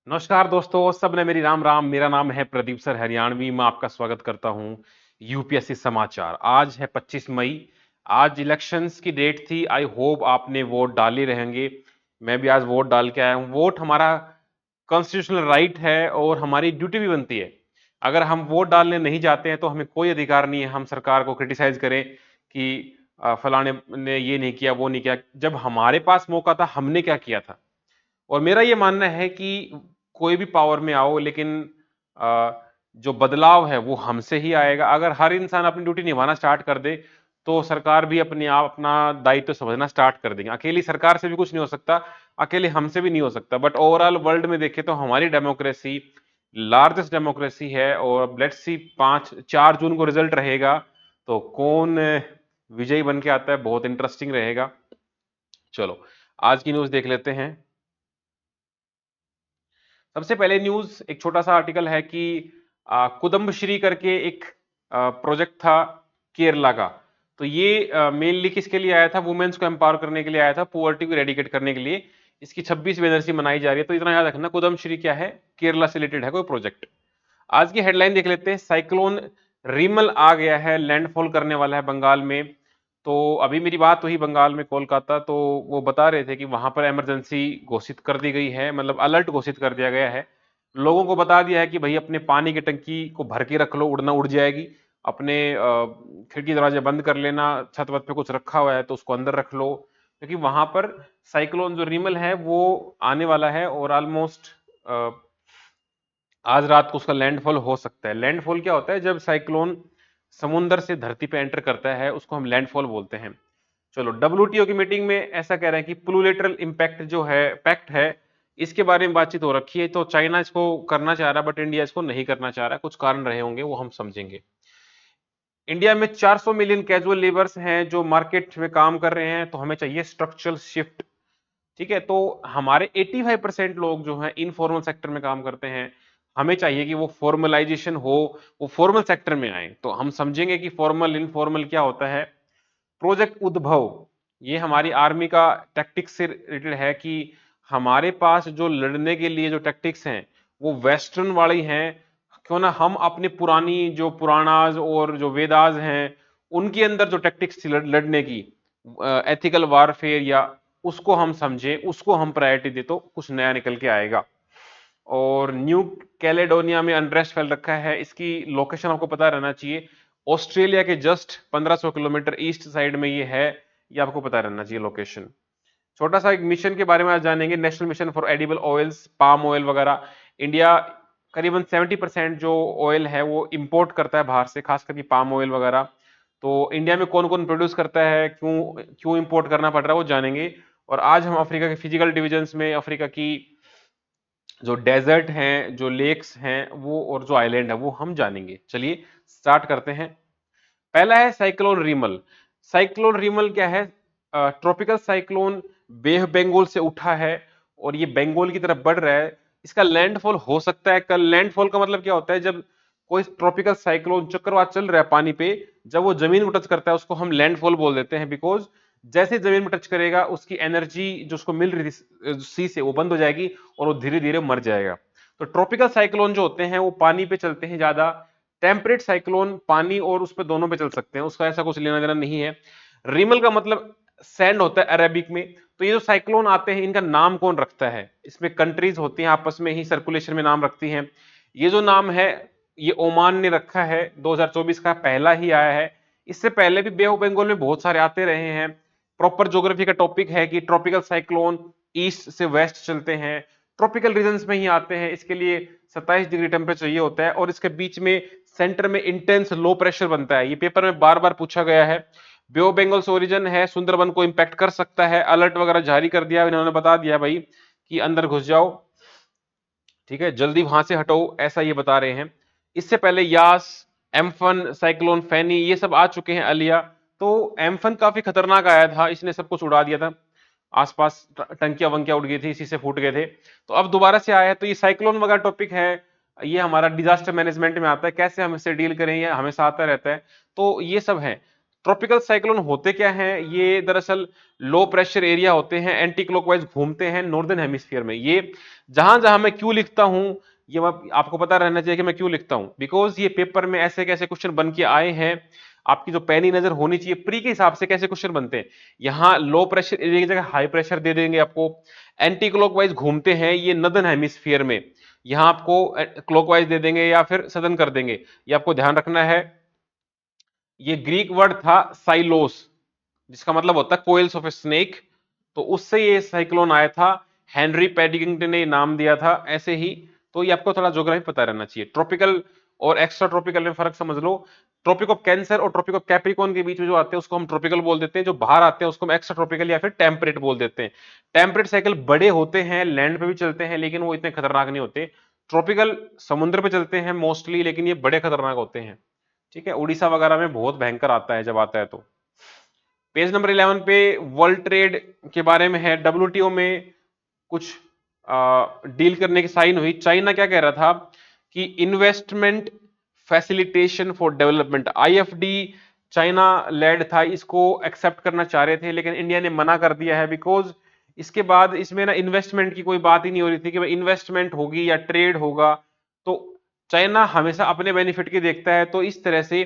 नमस्कार दोस्तों, सबने मेरी राम राम। मेरा नाम है प्रदीप सर हरियाणवी। मैं आपका स्वागत करता हूं यूपीएससी समाचार। आज है 25 मई। आज इलेक्शंस की डेट थी। आई होप आपने वोट डाले रहेंगे। मैं भी आज वोट डाल के आया हूं। वोट हमारा कॉन्स्टिट्यूशनल राइट है और हमारी ड्यूटी भी बनती है। अगर हम वोट डालने नहीं जाते हैं तो हमें कोई अधिकार नहीं है हम सरकार को क्रिटिसाइज करें कि फलाने ने ये नहीं किया, वो नहीं किया। जब हमारे पास मौका था हमने क्या किया था। और मेरा ये मानना है कि कोई भी पावर में आओ, लेकिन जो बदलाव है वो हमसे ही आएगा। अगर हर इंसान अपनी ड्यूटी निभाना स्टार्ट कर दे तो सरकार भी अपने आप अपना दायित्व समझना स्टार्ट कर देंगे। अकेली सरकार से भी कुछ नहीं हो सकता, अकेले हमसे भी नहीं हो सकता। बट ओवरऑल वर्ल्ड में देखें तो हमारी डेमोक्रेसी लार्जेस्ट डेमोक्रेसी है। और लेट्स सी 4 जून को रिजल्ट रहेगा तो कौन विजयी बन के आता है, बहुत इंटरेस्टिंग रहेगा। चलो आज की न्यूज देख लेते हैं। सबसे पहले न्यूज एक छोटा सा आर्टिकल है कि कुदम्बश्री करके एक प्रोजेक्ट था केरला का। तो ये मेनली किसके लिए आया था? वुमेन्स को एम्पावर करने के लिए आया था, पुअर्टी को रेडिकेट करने के लिए। इसकी 26वीं एनिवर्सरी मनाई जा रही है। तो इतना याद रखना, कुदम्बश्री क्या है? केरला से रिलेटेड है कोई प्रोजेक्ट। आज की हेडलाइन देख लेते हैं। साइक्लोन रिमल आ गया है, लैंडफॉल करने वाला है बंगाल में। तो अभी मेरी बात हुई बंगाल में, कोलकाता, तो वो बता रहे थे कि वहां पर इमरजेंसी घोषित कर दी गई है, मतलब अलर्ट घोषित कर दिया गया है। लोगों को बता दिया है कि भाई अपने पानी की टंकी को भर के रख लो, उड़ना उड़ जाएगी। अपने खिड़की दरवाजे बंद कर लेना, छत वत पे कुछ रखा हुआ है तो उसको अंदर रख लो, क्योंकि वहां पर साइक्लोन जो रिमल है वो आने वाला है। और ऑलमोस्ट आज रात को उसका लैंडफॉल हो सकता है। लैंडफॉल क्या होता है? जब साइक्लोन समुंदर से धरती पे एंटर करता है उसको हम लैंडफॉल बोलते हैं। चलो, डब्ल्यूटीओ की मीटिंग में ऐसा कह रहे हैं कि प्लूलेटरल इंपैक्ट जो है, पैक्ट है, इसके बारे में बातचीत हो रखी है। तो चाइना इसको करना चाह रहा है बट इंडिया इसको नहीं करना चाह रहा। कुछ कारण रहे होंगे, वो हम समझेंगे। इंडिया में 400 मिलियन कैजुअल लेबर्स हैं जो मार्केट में काम कर रहे हैं, तो हमें चाहिए स्ट्रक्चरल शिफ्ट। ठीक है, तो हमारे 85% लोग जो हैं इनफॉर्मल सेक्टर में काम करते हैं। हमें चाहिए कि वो फॉर्मलाइजेशन हो, वो फॉर्मल सेक्टर में आए। तो हम समझेंगे कि फॉर्मल इनफॉर्मल क्या होता है। प्रोजेक्ट उद्भव, ये हमारी आर्मी का टैक्टिक्स से रिलेटेड है कि हमारे पास जो लड़ने के लिए जो टैक्टिक्स हैं वो वेस्टर्न वाली हैं। क्यों ना हम अपनी पुरानी जो पुराणाज और जो वेदाज हैं उनके अंदर जो टैक्टिक्स थी लड़ने की, एथिकल वारफेयर, या उसको हम समझें, उसको हम प्रायोरिटी दे तो कुछ नया निकल के आएगा। और न्यू कैलेडोनिया में अनरेस्ट फैल रखा है। इसकी लोकेशन आपको पता रहना चाहिए। ऑस्ट्रेलिया के जस्ट 1500 किलोमीटर ईस्ट साइड में ये है। ये आपको पता रहना चाहिए लोकेशन। छोटा सा एक मिशन के बारे में आज जानेंगे, national mission for edible oils, palm oil वगैरह। इंडिया करीबन 70% जो ऑयल है वो इंपोर्ट करता है बाहर से, खास करके पाम ऑयल वगैरह। तो इंडिया में कौन कौन प्रोड्यूस करता है, क्यों क्यों इंपोर्ट करना पड़ रहा है, वो जानेंगे। और आज हम अफ्रीका के फिजिकल डिविजन्स में अफ्रीका की जो डेजर्ट हैं, जो लेक्स हैं वो, और जो आइलैंड है वो हम जानेंगे। चलिए स्टार्ट करते हैं। पहला है साइक्लोन रिमल। साइक्लोन रिमल क्या है? Tropical cyclone bay of Bengal से उठा है और ये बंगाल की तरफ बढ़ रहा है। इसका लैंडफॉल हो सकता है कल। लैंडफॉल का मतलब क्या होता है? जब कोई ट्रॉपिकल साइक्लोन चक्रवात चल रहा है पानी पे, जब वो जमीन को टच करता है उसको हम लैंडफॉल बोल देते हैं। बिकॉज जैसे जमीन में टच करेगा उसकी एनर्जी जो उसको मिल रही थी सी से वो बंद हो जाएगी और वो धीरे धीरे मर जाएगा। तो ट्रॉपिकल साइक्लोन जो होते हैं वो पानी पे चलते हैं ज्यादा। टेम्परेट साइक्लोन पानी और उस पे दोनों पे चल सकते हैं, उसका ऐसा कुछ लेना देना नहीं है। रिमल का मतलब सैंड होता है अरेबिक में। तो ये जो साइक्लोन आते हैं इनका नाम कौन रखता है? इसमें कंट्रीज होती हैं आपस में ही सर्कुलेशन में नाम रखती हैं। ये जो नाम है ये ओमान ने रखा है, 2024 का पहला ही आया है। इससे पहले भी बे ऑफ बंगाल में बहुत सारे आते रहे हैं। प्रॉपर ज्योग्राफी का टॉपिक है कि ट्रॉपिकल साइक्लोन ईस्ट से वेस्ट चलते हैं, ट्रॉपिकल रीजन में ही आते हैं। इसके लिए 27 डिग्री टेम्परेचर चाहिए होता है और इसके बीच में सेंटर में इंटेंस लो प्रेशर बनता है। ये पेपर में बार बार पूछा गया है। बे ऑफ बंगाल से ओरिजिन है, सुंदरबन को इंपैक्ट कर सकता है। अलर्ट वगैरह जारी कर दिया, इन्होंने बता दिया भाई कि अंदर घुस जाओ, ठीक है, जल्दी वहां से हटो, ऐसा ये बता रहे हैं। इससे पहले यास, एम्फन, साइक्लोन फैनी, ये सब आ चुके हैं। अलिया, तो एम्फन काफी खतरनाक आया था, इसने सब कुछ उड़ा दिया था। आसपास टंकियां वंकियां उड़ गई थी, इसी से फूट गए थे। तो अब दोबारा से आया है। तो ये साइक्लोन वगैरह टॉपिक है, ये हमारा डिजास्टर मैनेजमेंट में आता है, कैसे हम इससे डील करें, ये हमेशा आता रहता है। तो ये सब है। ट्रॉपिकल साइक्लोन होते क्या हैं, ये दरअसल लो प्रेशर एरिया होते हैं, एंटी क्लॉकवाइज घूमते हैं नॉर्दर्न हेमिस्फीयर में। ये जहां जहां मैं क्यों लिखता हूं, ये आपको पता रहना चाहिए कि मैं क्यों लिखता हूं, बिकॉज ये पेपर में ऐसे कैसे क्वेश्चन बन के आए हैं, आपकी जो पैनी नजर होनी चाहिए प्री के हिसाब से कैसे क्वेश्चन बनते हैं। यहाँ लो प्रेशर एरिया की जगह हाई प्रेशर दे देंगे आपको, एंटी क्लॉकवाइज घूमते हैं ये नदर्न हेमिस्फीयर में, यहाँ आपको क्लॉकवाइज दे देंगे या फिर सदन कर देंगे, ये आपको ध्यान रखना है। ये ग्रीक वर्ड था साइलोस, जिसका मतलब होता है कोयल्स ऑफ ए स्नेक, तो उससे ये साइक्लोन आया था, हेनरी पैडिंगटन ने नाम दिया था ऐसे ही। तो ये आपको थोड़ा ज्योग्राफी पता रहना चाहिए। ट्रॉपिकल और एक्स्ट्रा ट्रॉपिकल में फर्क समझ लो। ट्रॉपिक ऑफ कैंसर और ट्रॉपिक ऑफ कैप्रिकॉर्न के बीच में जो आते हैं उसको हम ट्रॉपिकल बोल देते हैं, जो बाहर आते हैं उसको हम एक्स्ट्रा ट्रॉपिकल या फिर टेम्परेट बोल देते हैं। टेम्परेट साइकिल बड़े होते हैं, लैंड पे भी चलते हैं, लेकिन वो इतने खतरनाक नहीं होते। ट्रॉपिकल समुद्र पे चलते हैं मोस्टली, लेकिन ये बड़े खतरनाक होते हैं। ठीक है, उड़ीसा वगैरह में बहुत भयंकर आता है जब आता है तो। पेज नंबर 11 पे वर्ल्ड ट्रेड के बारे में है। डब्ल्यूटीओ में कुछ डील करने की साइन हुई। चाइना क्या कह रहा था कि investment facilitation for development, IFD China led था, इसको एक्सेप्ट करना चाह रहे थे, लेकिन इंडिया ने मना कर दिया है, बिकॉज इसके बाद इसमें ना इन्वेस्टमेंट की कोई बात ही नहीं हो रही थी कि भाई इन्वेस्टमेंट होगी या ट्रेड होगा। तो चाइना हमेशा अपने बेनिफिट की देखता है, तो इस तरह से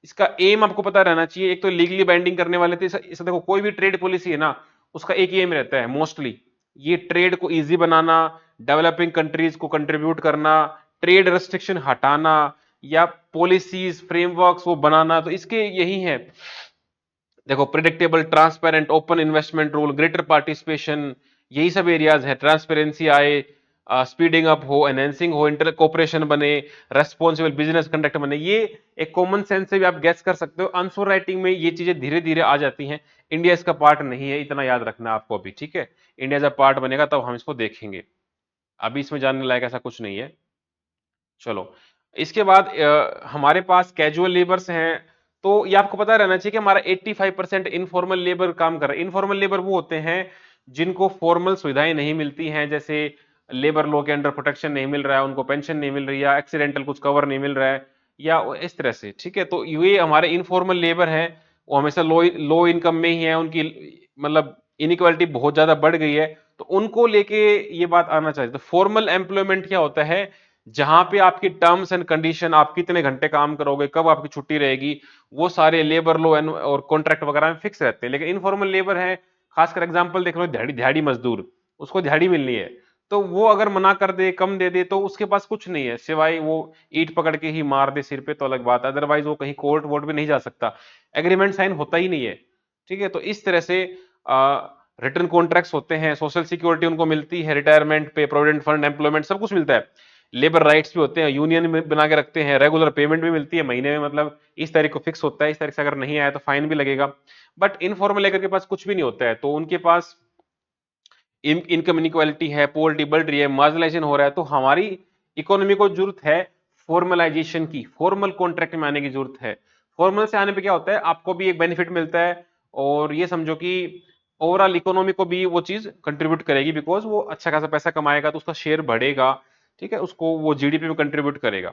इसका एम आपको पता रहना चाहिए। एक तो लीगली बाइंडिंग करने वाले थे, इसे देखो कोई भी ट्रेड पॉलिसी है ना, उसका एक ही एम रहता है मोस्टली, ये ट्रेड को इजी बनाना, डेवलपिंग कंट्रीज को कंट्रीब्यूट करना, ट्रेड रेस्ट्रिक्शन हटाना या पॉलिसीज फ्रेमवर्क्स वो बनाना, तो इसके यही है। देखो predictable, transparent, open investment rule, greater participation, यही सब एरियाज है। ट्रांसपेरेंसी आए, स्पीडिंग अप हो, एनहेंसिंग हो, इंटर कोऑपरेशन बने, रेस्पॉन्सिबल बिजनेस कंडक्ट बने, ये एक कॉमन सेंस से भी आप गेस कर सकते हो। आंसर राइटिंग में ये चीजें धीरे धीरे आ जाती हैं। इंडिया इसका पार्ट नहीं है, इतना याद रखना आपको अभी, ठीक है। इंडिया जब पार्ट बनेगा तब हम इसको देखेंगे, अभी इसमें जानने लायक ऐसा कुछ नहीं है। चलो, इसके बाद हमारे पास कैजुअल लेबर्स हैं, तो ये आपको पता रहना चाहिए कि हमारा 85% इनफॉर्मल लेबर काम कर रहा है। इनफॉर्मल लेबर वो होते हैं जिनको फॉर्मल सुविधाएं नहीं मिलती हैं, जैसे लेबर लॉ के अंडर प्रोटेक्शन नहीं मिल रहा है, उनको पेंशन नहीं मिल रही है, एक्सीडेंटल कुछ कवर नहीं मिल रहा है, या इस तरह से, ठीक है। तो ये हमारे इनफॉर्मल लेबर है, वो हमेशा लो लो इनकम में ही है, उनकी मतलब इनइक्वालिटी बहुत ज्यादा बढ़ गई है, तो उनको लेके ये बात आना चाहिए। तो फॉर्मल एम्प्लॉयमेंट क्या होता है, जहां पे आपकी टर्म्स एंड कंडीशन, आप कितने घंटे काम करोगे, कब आपकी छुट्टी रहेगी, वो सारे लेबर लॉ और कॉन्ट्रैक्ट वगैरह में फिक्स रहते हैं। लेकिन इनफॉर्मल लेबर है, खासकर एग्जांपल देख लो, दिहाड़ी दिहाड़ी मजदूर, उसको दिहाड़ी मिलनी है, तो वो अगर मना कर दे, कम दे दे, तो उसके पास कुछ नहीं है सिवाय वो ईंट पकड़ के ही मार दे सिर पे, तो अलग बात है, अदरवाइज वो कहीं कोर्ट वोर्ट भी नहीं जा सकता, एग्रीमेंट साइन होता ही नहीं है। ठीक है, तो इस तरह से रिटर्न कॉन्ट्रैक्ट्स होते हैं, सोशल सिक्योरिटी उनको मिलती है, रिटायरमेंट पे, प्रोविडेंट फंड, एम्प्लॉयमेंट, सब कुछ मिलता है। लेबर राइट्स भी होते हैं, यूनियन में बना के रखते हैं, रेगुलर पेमेंट भी मिलती है महीने में, मतलब इस तारीख को फिक्स होता है, इस तारीख से अगर नहीं आया तो फाइन भी लगेगा। बट इनफॉर्मल लेकर के पास कुछ भी नहीं होता है, तो उनके पास इनकम इनक्वालिटी है, पोवर्टी बढ़ रही है, मार्जिनलाइजेशन हो रहा है, तो हमारी इकोनॉमी को जरूरत है फॉर्मलाइजेशन की, फॉर्मल कॉन्ट्रैक्ट में आने की जरूरत है। फॉर्मल से आने पे क्या होता है, आपको भी एक बेनिफिट मिलता है, और ये समझो कि ओवरऑल इकोनॉमी को भी वो चीज कंट्रीब्यूट करेगी, बिकॉज वो अच्छा खासा पैसा कमाएगा तो उसका शेयर बढ़ेगा, ठीक है, उसको वो जीडीपी में कंट्रीब्यूट करेगा।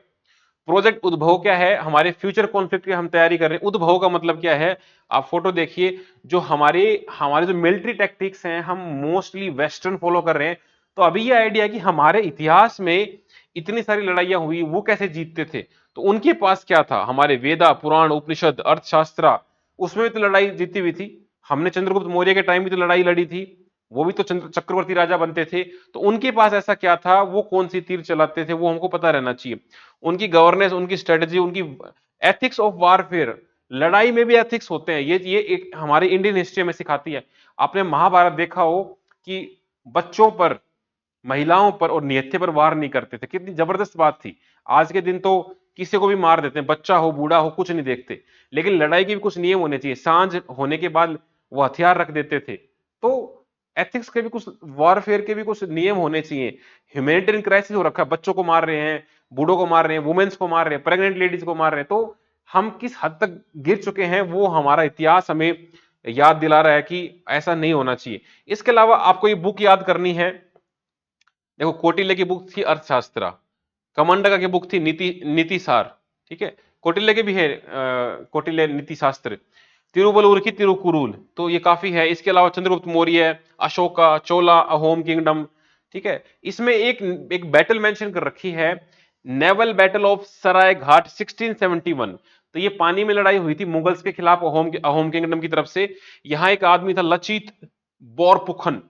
प्रोजेक्ट उद्भव क्या है, हमारे फ्यूचर कॉन्फ्लिक्ट की हम तैयारी कर रहे हैं। उद्भव का मतलब क्या है, आप फोटो देखिए, जो हमारे हमारे जो मिलिट्री टैक्टिक्स हैं हम मोस्टली वेस्टर्न फॉलो कर रहे हैं। तो अभी ये आइडिया कि हमारे इतिहास में इतनी सारी लड़ाइयां हुई, वो कैसे जीतते थे, तो उनके पास क्या था, हमारे वेदा पुराण उपनिषद अर्थशास्त्र, उसमें भी तो लड़ाई जीती हुई थी। हमने चंद्रगुप्त मौर्य के टाइम भी तो लड़ाई लड़ी थी, वो भी तो चक्रवर्ती राजा बनते थे, तो उनके पास ऐसा क्या था, वो कौन सी तीर चलाते थे, वो हमको पता रहना चाहिए। उनकी गवर्नेंस, उनकी स्ट्रेटजी, उनकी एथिक्स ऑफ वारफेयर, लड़ाई में भी एथिक्स होते हैं, ये एक हमारी इंडियन हिस्ट्री में सिखाती है। आपने महाभारत देखा हो कि बच्चों पर, महिलाओं पर और निहत्थे पर वार नहीं करते थे, कितनी जबरदस्त बात थी। आज के दिन तो किसी को भी मार देते हैं, बच्चा हो बूढ़ा हो कुछ नहीं देखते, लेकिन लड़ाई के भी कुछ नियम होने चाहिए, सांझ होने के बाद वो हथियार रख देते थे। तो एथिक्स के भी कुछ, वॉरफेयर के भी कुछ नियम होने चाहिए। ह्यूमैनिटेरियन क्राइसिस हो रखा है, बच्चों को मार रहे हैं, बूढ़ों को मार रहे हैं, वुमेन्स को मार रहे हैं, प्रेग्नेंट लेडीज को मार रहे हैं, तो हम किस हद तक गिर चुके हैं, वो हमारा इतिहास हमें याद दिला रहा है कि ऐसा नहीं होना चाहिए। इसके अलावा आपको ये बुक याद करनी है। देखो कौटिल्य की बुक थी अर्थशास्त्र, कमंडका की बुक थी नीति नीति सार, ठीक है, कौटिल्य के भी है कौटिल्य नीति शास्त्र। तिरुवल्लुवर की तिरुकुरुल, तो ये काफी है। इसके अलावा चंद्रगुप्त मौर्य, अशोका, चोला, अहोम किंगडम, ठीक है। इसमें एक एक बैटल मेंशन कर रखी है, नेवल बैटल ऑफ सराय घाट 1671। तो ये पानी में लड़ाई हुई थी मुगल्स के खिलाफ अहोम किंगडम की तरफ से। यहां एक आदमी था लचित बोरपुखन,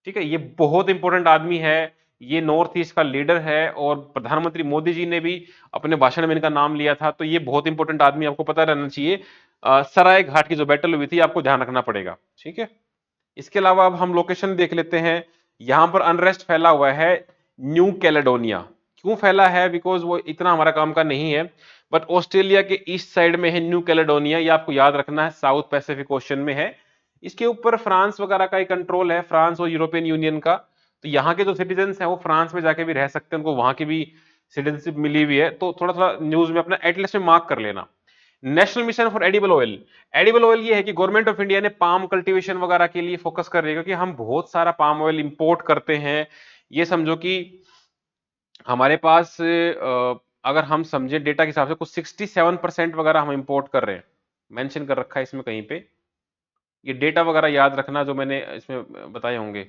ठीक है, ये बहुत इंपॉर्टेंट आदमी है, ये नॉर्थ ईस्ट का लीडर है और प्रधानमंत्री मोदी जी ने भी अपने भाषण में इनका नाम लिया था। तो ये बहुत इंपॉर्टेंट आदमी, आपको पता रहना चाहिए। सराय घाट की जो बैटल हुई थी आपको ध्यान रखना पड़ेगा, ठीक है। इसके अलावा अब हम लोकेशन देख लेते हैं। यहां पर अनरेस्ट फैला हुआ है न्यू कैलेडोनिया। क्यों फैला है? बिकॉज वो इतना हमारा काम का नहीं है, बट ऑस्ट्रेलिया के ईस्ट साइड में है न्यू कैलेडोनिया, ये आपको याद रखना है, साउथ पैसिफिक ओशन में है। इसके ऊपर फ्रांस वगैरह का ही कंट्रोल है, फ्रांस और यूरोपियन यूनियन का। तो यहाँ के जो सिटीजन हैं वो फ्रांस में जाके भी रह सकते हैं, उनको वहां की भी सिटीजनशिप मिली हुई है। तो थोड़ा थोड़ा न्यूज में अपना एटलीस्ट में मार्क कर लेना। National mission for edible oil. Edible oil ये है कि गवर्नमेंट ऑफ इंडिया ने पाम कल्टीवेशन वगैरह के लिए फोकस कर रही है, क्योंकि हम बहुत सारा पाम ऑयल इंपोर्ट करते हैं। ये समझो कि हमारे पास अगर हम समझे डेटा के हिसाब से कुछ 67% वगैरह हम इंपोर्ट कर रहे हैं, मेंशन कर रखा है इसमें कहीं पे। ये डेटा वगैरह याद रखना जो मैंने इसमें बताए होंगे।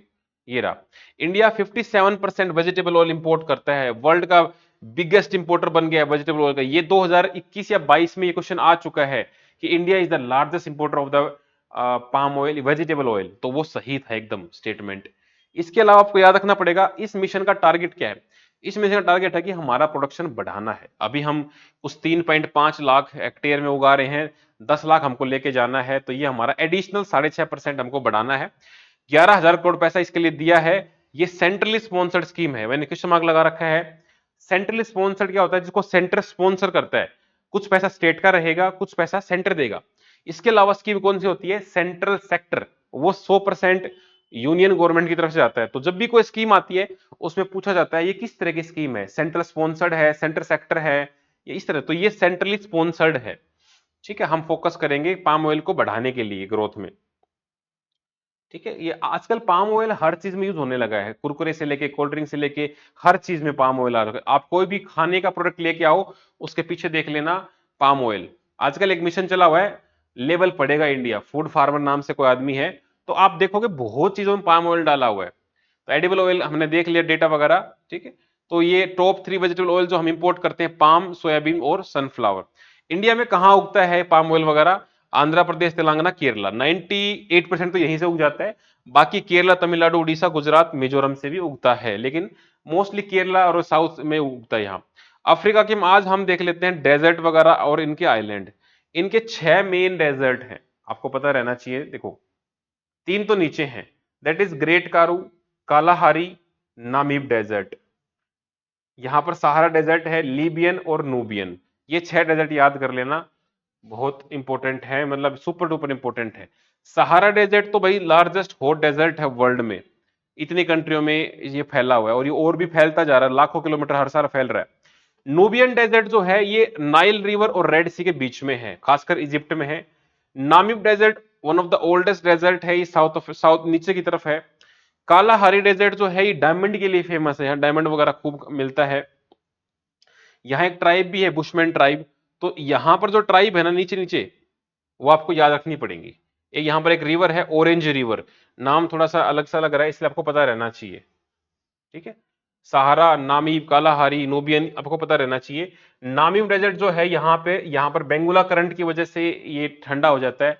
ये रहा, इंडिया 57% वेजिटेबल ऑयल इंपोर्ट करता है, वर्ल्ड का बिगेस्ट इंपोर्टर बन गया है वेजिटेबल ऑयल का। ये 2021 या 22 में ये क्वेश्चन आ चुका है कि India is the largest importer of the palm oil, vegetable oil. तो वो सही था एकदम स्टेटमेंट। इसके अलावा आपको याद रखना पड़ेगा इस मिशन का टारगेट क्या है। इस मिशन का टारगेट है कि हमारा प्रोडक्शन बढ़ाना है। अभी हम उस 3.5 लाख हेक्टेयर में उगा रहे हैं, 10 लाख हमको लेके जाना है। तो ये हमारा एडिशनल 6.5% हमको बढ़ाना है। 11,000 करोड़ पैसा इसके लिए दिया है। ये सेंट्रली स्पॉन्सर्ड स्कीम है, मैंने क्वेश्चन मार्क लगा रखा है। सेंट्रली स्पॉन्सर्ड क्या होता है? जिसको सेंटर स्पॉन्सर करता है, कुछ पैसा स्टेट का रहेगा, कुछ पैसा सेंटर देगा। इसके अलावा स्कीम कौन सी होती है? सेंट्रल सेक्टर, वो 100% यूनियन गवर्नमेंट की तरफ से आता है। तो जब भी कोई स्कीम आती है उसमें पूछा जाता है ये किस तरह की स्कीम है, सेंट्रल स्पॉन्सर्ड है, सेंटर सेक्टर है, ये इस तरह। तो ये सेंट्रली स्पॉन्सर्ड है, ठीक है। हम फोकस करेंगे पाम ऑयल को बढ़ाने के लिए ग्रोथ में, ठीक है। ये आजकल पाम ऑयल हर चीज में यूज होने लगा है, कुरकुरे से लेके कोल्ड ड्रिंक से लेके हर चीज में पाम ऑयल आ रहा है। आप कोई भी खाने का प्रोडक्ट लेके आओ, उसके पीछे देख लेना पाम ऑयल। आजकल एक मिशन चला हुआ है, लेवल पड़ेगा इंडिया, फूड फार्मर नाम से कोई आदमी है, तो आप देखोगे बहुत चीजों में पाम ऑयल डाला हुआ है। तो एडिबल ऑयल हमने देख लिया डेटा वगैरह, ठीक है। तो ये टॉप 3 वेजिटेबल ऑयल जो हम इंपोर्ट करते हैं, पाम, सोयाबीन और सनफ्लावर। इंडिया में कहाँ उगता है पाम ऑयल वगैरह? आंध्र प्रदेश, तेलंगाना, केरला, 98% तो यहीं से उग जाता है। बाकी केरला, तमिलनाडु, उड़ीसा, गुजरात, मिजोरम से भी उगता है, लेकिन मोस्टली केरला और साउथ में उगता है यहाँ। अफ्रीका के आज हम देख लेते हैं डेजर्ट वगैरह और इनके आइलैंड। इनके 6 मेन डेजर्ट हैं, आपको पता रहना चाहिए। देखो, 3 तो नीचे हैं, that is great Karoo, Kalahari, Namib desert. यहां पर सहारा डेजर्ट है, लीबियन और नूबियन। ये 6 डेजर्ट याद कर लेना, बहुत इंपॉर्टेंट है, मतलब सुपर डुपर इंपॉर्टेंट है। सहारा डेजर्ट तो भाई लार्जेस्ट हॉट डेजर्ट है वर्ल्ड में, इतनी कंट्रियों में ये फैला हुआ है और ये और भी फैलता जा रहा है, लाखों किलोमीटर हर साल फैल रहा है। नूबियन डेजर्ट जो है ये नाइल रिवर और रेड सी के बीच में है, खासकर इजिप्ट में है। Namib desert one of the oldest desert है, ये साउथ नीचे की तरफ है। कालाहारी डेजर्ट जो है ये डायमंड के लिए फेमस है, यहाँ डायमंड वगैरह खूब मिलता है। यहाँ एक ट्राइब भी है, बुशमैन ट्राइब। तो यहां पर जो ट्राइब है ना नीचे नीचे, वो आपको याद रखनी पड़ेगी। यहाँ पर एक रिवर है, ऑरेंज रिवर, नाम थोड़ा सा अलग सा लग रहा है, इसलिए आपको पता रहना चाहिए, ठीक है। सहारा, नामीब, कालाहारी, नूबियन आपको पता रहना चाहिए। नामीब डेजर्ट जो है यहाँ पर बेंगुला करंट की वजह से ये ठंडा हो जाता है,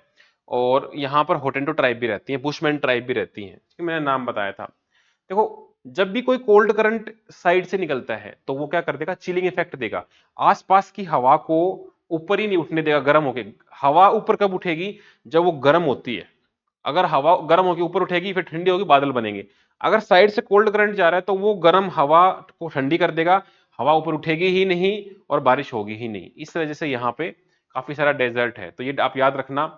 और यहाँ पर होटेंटो ट्राइब भी रहती है, बुशमैन ट्राइब भी रहती है, मैंने नाम बताया था। देखो, जब भी कोई कोल्ड करंट साइड से निकलता है तो वो क्या कर देगा? चिलिंग इफेक्ट देगा, आसपास की हवा को ऊपर ही नहीं उठने देगा गर्म होके। हवा ऊपर कब उठेगी? जब वो गर्म होती है। अगर हवा गर्म होकर ऊपर उठेगी फिर ठंडी होगी, बादल बनेंगे। अगर साइड से कोल्ड करंट जा रहा है तो वो गर्म हवा को ठंडी कर देगा, हवा ऊपर उठेगी ही नहीं और बारिश होगी ही नहीं। इस वजह से यहाँ पे काफी सारा डेजर्ट है, तो ये आप याद रखना।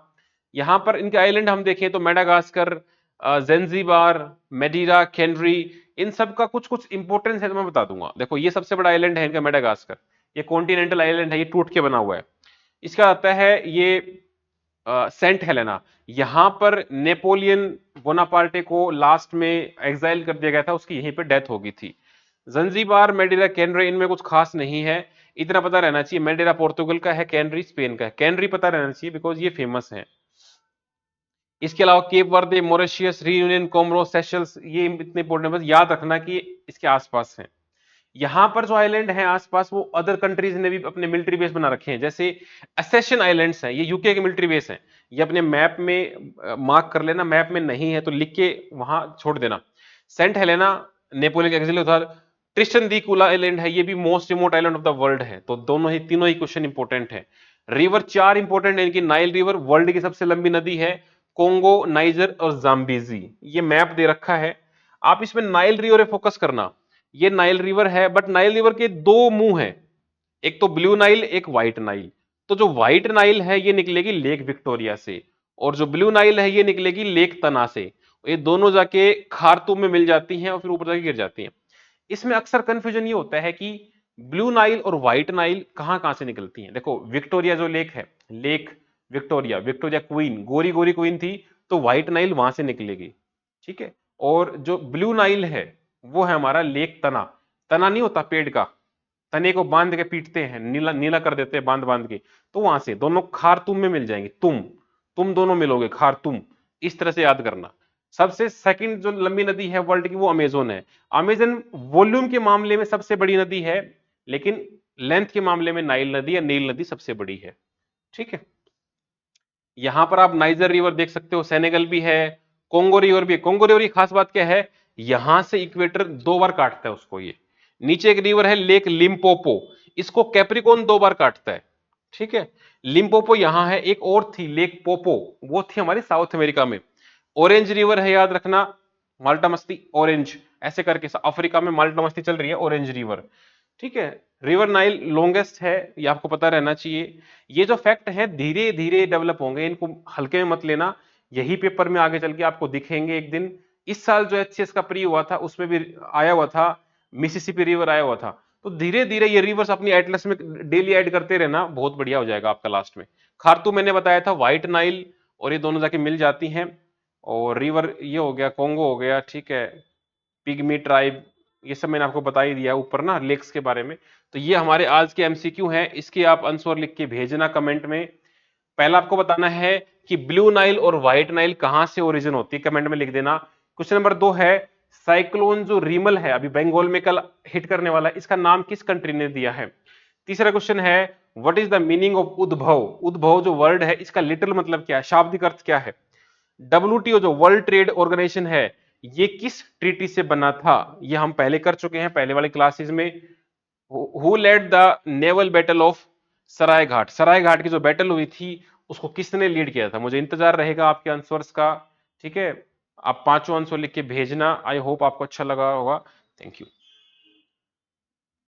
यहाँ पर इनके आइलैंड हम देखें तो मेडागास्कर, जेंजीबार, मेडीरा, कैनरी, इन सब का कुछ कुछ इंपॉर्टेंस है तो मैं बता दूंगा। देखो, ये सबसे बड़ा आइलैंड है इनका मेडागास्कर, ये कॉन्टिनेंटल आइलैंड है, ये टूट के बना हुआ है। इसका आता है ये सेंट हेलेना। यहां पर नेपोलियन बोनापार्टे को लास्ट में एग्जाइल कर दिया गया था, उसकी यहीं पर डेथ हो गई थी। जंजीबार, मेडेरा, कैनरी, इनमें कुछ खास नहीं है, इतना पता रहना चाहिए। मेडेरा पोर्तुगल का है, कैनरी स्पेन का है। कैनरी पता रहना चाहिए बिकॉज ये फेमस है। इसके अलावा केप वर्दे, मॉरिशियस, रियूनियन, कोमोरो, सेशल्स, ये इतने इंपॉर्टेंट, बस याद रखना कि इसके आसपास हैं। यहां पर जो आइलैंड हैं आसपास, वो अदर कंट्रीज ने भी अपने मिलिट्री बेस बना रखे हैं, जैसे असेशन आइलैंड्स हैं, ये यूके के मिलिट्री बेस हैं। ये अपने मैप में मार्क कर लेना, मैप में नहीं है तो लिख के वहां छोड़ देना। सेंट हेलेना नेपोलियन एक्सिल था। ट्रिस्टन दी कुला आइलैंड है, ये भी most remote island of the world है। तो दोनों ही, तीनों ही क्वेश्चन इंपॉर्टेंट है। रिवर चार इंपॉर्टेंट है इनकी। नाइल रिवर वर्ल्ड की सबसे लंबी नदी है, कोंगो, नाइजर और जाम्बेजी। ये मैप दे रखा है, आप इसमें नाइल रिवर पे फोकस करना। ये नाइल रिवर है, बट नाइल रिवर के दो मुंह हैं, एक तो ब्लू नाइल, एक व्हाइट नाइल। तो जो व्हाइट नाइल है ये निकलेगी लेक विक्टोरिया से, और जो ब्लू नाइल है ये निकलेगी लेक तना से। ये दोनों जाके खार्तूम में मिल जाती हैं और फिर ऊपर जाके गिर जाती हैं। इसमें अक्सर कंफ्यूजन ये होता है कि ब्लू नाइल और व्हाइट नाइल कहां कहां से निकलती हैं। देखो विक्टोरिया जो लेक है, लेक विक्टोरिया, विक्टोरिया क्वीन, गोरी गोरी क्वीन थी, तो व्हाइट नाइल वहां से निकलेगी, ठीक है। और जो ब्लू नाइल है वो है हमारा लेक तना। तना नहीं होता पेड़ का, तने को बांध के पीटते हैं, नीला नीला कर देते हैं बांध बांध के, तो वहां से दोनों खारतुम में मिल जाएंगे। तुम दोनों मिलोगे, खारतुम। इस तरह से याद करना। सबसे सेकंड जो लंबी नदी है वर्ल्ड की वो अमेजोन है। अमेजन वॉल्यूम के मामले में सबसे बड़ी नदी है, लेकिन लेंथ के मामले में नाइल नदी या नील नदी सबसे बड़ी है, ठीक है। यहां पर आप नाइजर रिवर देख सकते हो, सेनेगल भी है, कोंगो रिवर भी है। कोंगो रिवर की खास बात क्या है, यहां से इक्वेटर दो बार काटता है उसको ये। नीचे एक रिवर है लेक लिम्पोपो, इसको कैप्रिकॉन दो बार काटता है, ठीक है। लिम्पोपो यहां है, एक और थी लेक पोपो, वो थी हमारी साउथ अमेरिका में। ऑरेंज रिवर है, याद रखना, माल्टा मस्ती ऑरेंज, ऐसे करके अफ्रीका में माल्टा मस्ती चल रही है, ऑरेंज रिवर, ठीक है। रिवर नाइल लॉन्गेस्ट है, ये आपको पता रहना चाहिए। ये जो फैक्ट है धीरे धीरे डेवलप होंगे, इनको हल्के में मत लेना, यही पेपर में आगे चल के आपको दिखेंगे एक दिन। इस साल जो एचसीएस का प्री हुआ था उसमें भी आया हुआ था, मिसिसिपी रिवर आया हुआ था। तो धीरे धीरे ये रिवर्स अपनी एटलस में डेली ऐड करते रहना, बहुत बढ़िया हो जाएगा आपका लास्ट में। खारतू मैंने बताया था व्हाइट नाइल, और ये दोनों जाके मिल जाती हैं। और रिवर ये हो गया, कोंगो हो गया, ठीक है, पिग्मी ट्राइब, ये सब मैंने आपको बता ही दिया ऊपर ना लेक्स के बारे में। तो ये हमारे आज के एमसीक्यू हैं, इसके आप आंसर लिख के भेजना कमेंट में। पहला आपको बताना है कि ब्लू नाइल और व्हाइट नाइल कहां से ओरिजिन होती है, कमेंट में लिख देना। क्वेश्चन नंबर 2 है, साइक्लोन जो रीमल है अभी बंगाल में कल हिट करने वाला है, इसका नाम किस कंट्री ने दिया है। तीसरा क्वेश्चन है, what is the meaning of उद्भव। उद्भव जो वर्ड है इसका लिटरल मतलब क्या है, शाब्दिक अर्थ क्या है। डब्ल्यूटीओ जो वर्ल्ड ट्रेड ऑर्गेनाइजेशन है, ये किस ट्रीटी से बना था, ये हम पहले कर चुके हैं पहले वाले क्लासेस में। Who led the naval battle of Saraighat, Saraighat की जो बैटल हुई थी उसको किसने लीड किया था। मुझे इंतजार रहेगा आपके आंसर्स का, ठीक है। आप पांचों आंसर लिख के भेजना। आई होप आपको अच्छा लगा होगा। Thank you.